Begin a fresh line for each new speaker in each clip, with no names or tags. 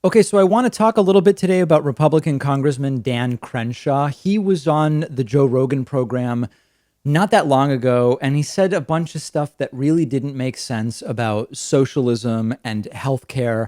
Okay, so I want to talk a little bit today about Republican Congressman Dan Crenshaw. He was on the Joe Rogan program not that long ago, and he said a bunch of stuff that really didn't make sense about socialism and healthcare.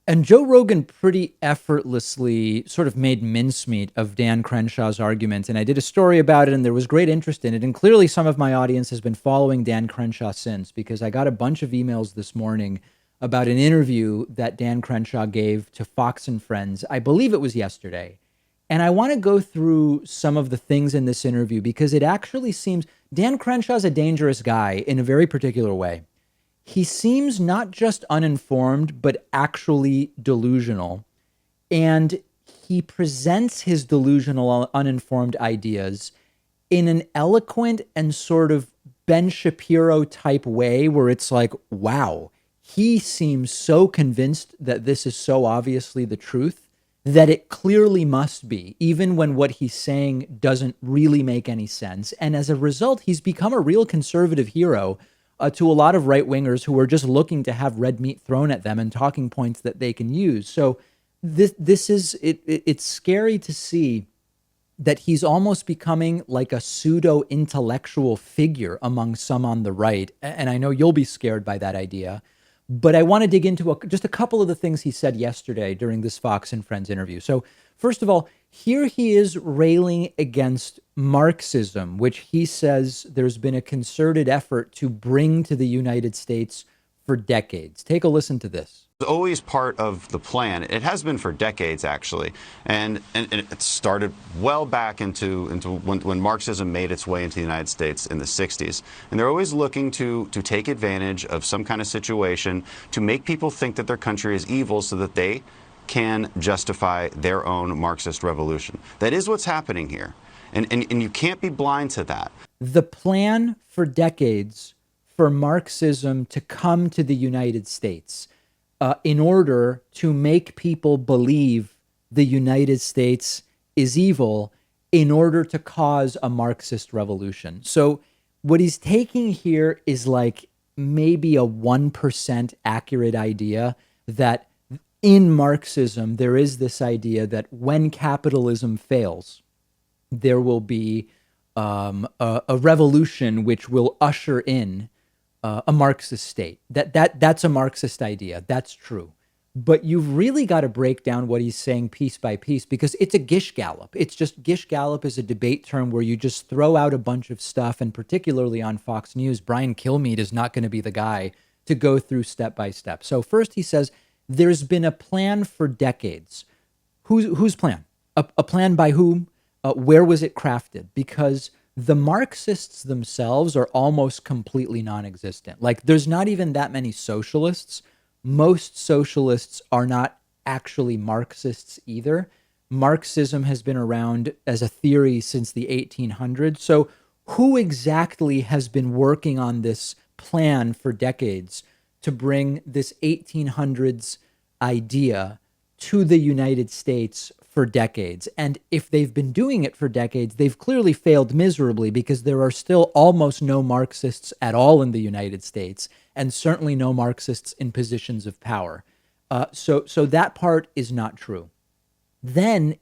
And Joe Rogan pretty effortlessly sort of made mincemeat of Dan Crenshaw's arguments. And I did a story about it, and there was great interest in it. And clearly, some of my audience has been following Dan Crenshaw since, because I got a bunch of emails this morning about an interview that Dan Crenshaw gave to Fox and Friends. I believe it was yesterday. And I want to go through some of the things in this interview because it actually seems Dan Crenshaw's a dangerous guy in a very particular way. He seems not just uninformed, but actually delusional. And he presents his delusional, uninformed ideas in an eloquent and sort of Ben Shapiro type way where it's like, wow, he seems so convinced that this is so obviously the truth that it clearly must be, even when what he's saying doesn't really make any sense. And as a result, he's become a real conservative hero to a lot of right wingers who are just looking to have red meat thrown at them and talking points that they can use. So this is it. It's scary to see that he's almost becoming like a pseudo intellectual figure among some on the right. And I know you'll be scared by that idea. But I want to dig into just a couple of the things he said yesterday during this Fox and Friends interview. So, first of all, here he is railing against Marxism, which he says there's been a concerted effort to bring to the United States for decades. Take a listen to this.
Always part of the plan. It has been for decades, actually, and it started well back into when Marxism made its way into the United States in the 60s. And they're always looking to take advantage of some kind of situation to make people think that their country is evil so that they can justify their own Marxist revolution. That is what's happening here. And you can't be blind to that.
The plan for decades for Marxism to come to the United States in order to make people believe the United States is evil in order to cause a Marxist revolution. So what he's taking here is like maybe a 1% accurate idea that in Marxism, there is this idea that when capitalism fails, there will be a revolution which will usher in a Marxist state. That's a Marxist idea. That's true. But you've really got to break down what he's saying piece by piece because it's a gish gallop. It's just gish gallop is a debate term where you just throw out a bunch of stuff. And particularly on Fox News, Brian Kilmeade is not going to be the guy to go through step by step. So first he says there's been a plan for decades. Whose plan? A plan by whom? Where was it crafted? Because the Marxists themselves are almost completely non-existent. Like there's not even that many socialists. Most socialists are not actually Marxists either. Marxism has been around as a theory since the 1800s. So who exactly has been working on this plan for decades to bring this 1800s idea to the United States for decades? And if they've been doing it for decades, they've clearly failed miserably because there are still almost no Marxists at all in the United States, and certainly no Marxists in positions of power. So that part is not true. Then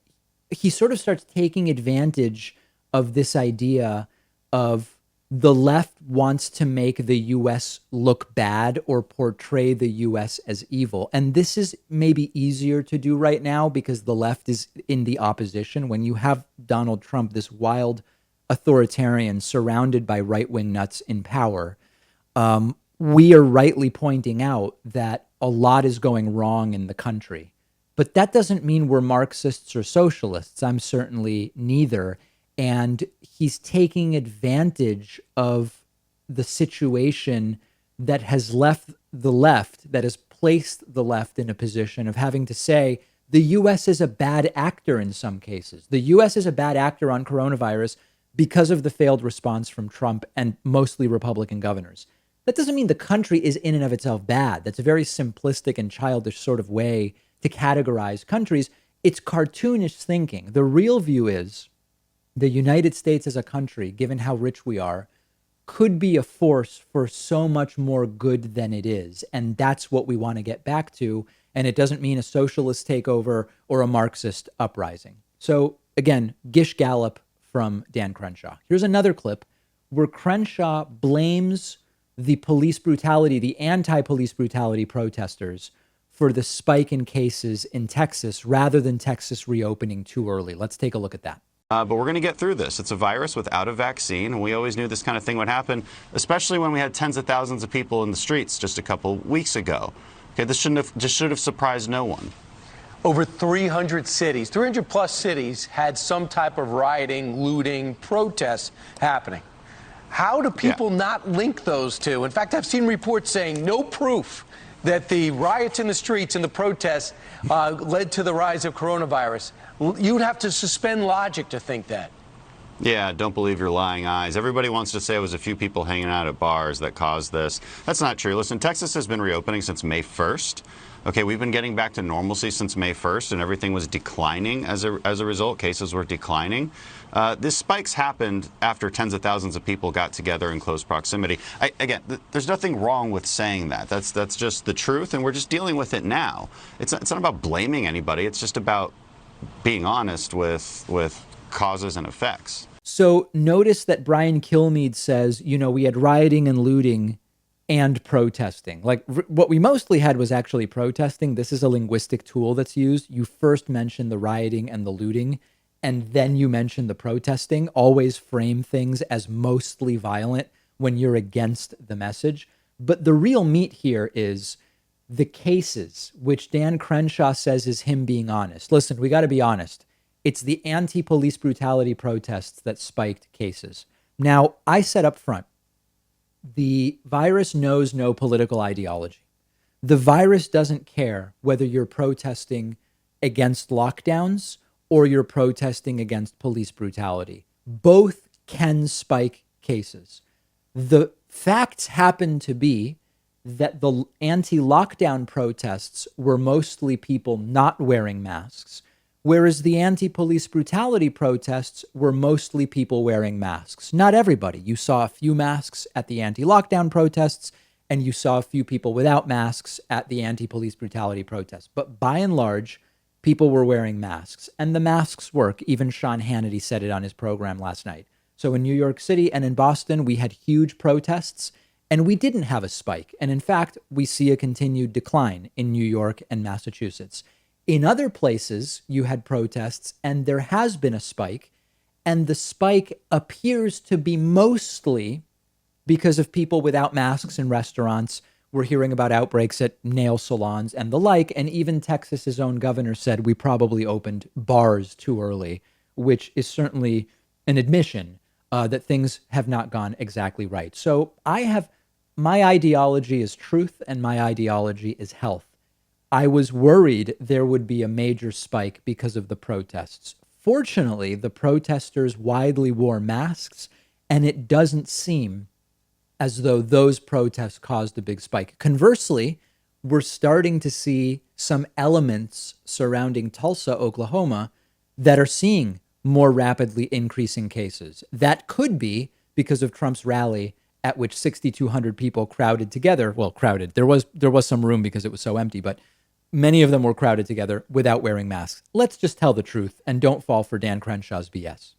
he sort of starts taking advantage of this idea of the left wants to make the U.S. look bad or portray the U.S. as evil. And this is maybe easier to do right now because the left is in the opposition. When you have Donald Trump, this wild authoritarian surrounded by right-wing nuts in power, we are rightly pointing out that a lot is going wrong in the country. But that doesn't mean we're Marxists or socialists. I'm certainly neither. And he's taking advantage of the situation that has left the left, that has placed the left in a position of having to say the U.S. is a bad actor in some cases. The U.S. is a bad actor on coronavirus because of the failed response from Trump and mostly Republican governors. That doesn't mean the country is in and of itself bad. That's a very simplistic and childish sort of way to categorize countries. It's cartoonish thinking. The real view is the United States as a country, given how rich we are, could be a force for so much more good than it is. And that's what we want to get back to. and it doesn't mean a socialist takeover or a Marxist uprising. So again, Gish Gallop from Dan Crenshaw. Here's another clip where Crenshaw blames the police brutality, the anti-police brutality protesters for the spike in cases in Texas rather than Texas reopening too early. Let's take a look at that.
But we're going to get through this. It's a virus without a vaccine, and we always knew this kind of thing would happen, especially when we had tens of thousands of people in the streets just a couple weeks ago. Okay, this should have surprised no one.
Over 300 cities, 300 plus cities had some type of rioting, looting, protests happening. How do people not link those two? In fact, I've seen reports saying no proof that the riots in the streets and the protests led to the rise of coronavirus. You'd have to suspend logic to think that.
Yeah, don't believe your lying eyes. Everybody wants to say it was a few people hanging out at bars that caused this. That's not true. Listen, Texas has been reopening since May 1st. Okay, we've been getting back to normalcy since May 1st, and everything was declining as a result. Cases were declining. This spikes happened after tens of thousands of people got together in close proximity. Again, there's nothing wrong with saying that. That's just the truth, and we're just dealing with it now. It's not about blaming anybody. It's just about being honest with causes and effects.
So notice that Brian Kilmeade says, we had rioting and looting and protesting. Like what we mostly had was actually protesting. This is a linguistic tool that's used. You first mention the rioting and the looting, and then you mention the protesting. Always frame things as mostly violent when you're against the message. But the real meat here is the cases, which Dan Crenshaw says is him being honest. Listen, we got to be honest. It's the anti-police brutality protests that spiked cases. Now, I said up front, the virus knows no political ideology. The virus doesn't care whether you're protesting against lockdowns or you're protesting against police brutality. Both can spike cases. The facts happen to be that the anti-lockdown protests were mostly people not wearing masks, whereas the anti-police brutality protests were mostly people wearing masks. Not everybody. You saw a few masks at the anti-lockdown protests, and you saw a few people without masks at the anti-police brutality protests. But by and large, people were wearing masks, and the masks work. Even Sean Hannity said it on his program last night. So in New York City and in Boston, we had huge protests, and we didn't have a spike. And in fact, we see a continued decline in New York and Massachusetts. In other places, you had protests, and there has been a spike, and the spike appears to be mostly because of people without masks in restaurants. We're hearing about outbreaks at nail salons and the like, and even Texas's own governor said we probably opened bars too early, which is certainly an admission that things have not gone exactly right. So my ideology is truth, and my ideology is health. I was worried there would be a major spike because of the protests. Fortunately, the protesters widely wore masks, and it doesn't seem as though those protests caused a big spike. Conversely, we're starting to see some elements surrounding Tulsa, Oklahoma, that are seeing more rapidly increasing cases. That could be because of Trump's rally at which 6,200 people crowded together. Well, crowded. There was some room because it was so empty, but many of them were crowded together without wearing masks. Let's just tell the truth and don't fall for Dan Crenshaw's BS.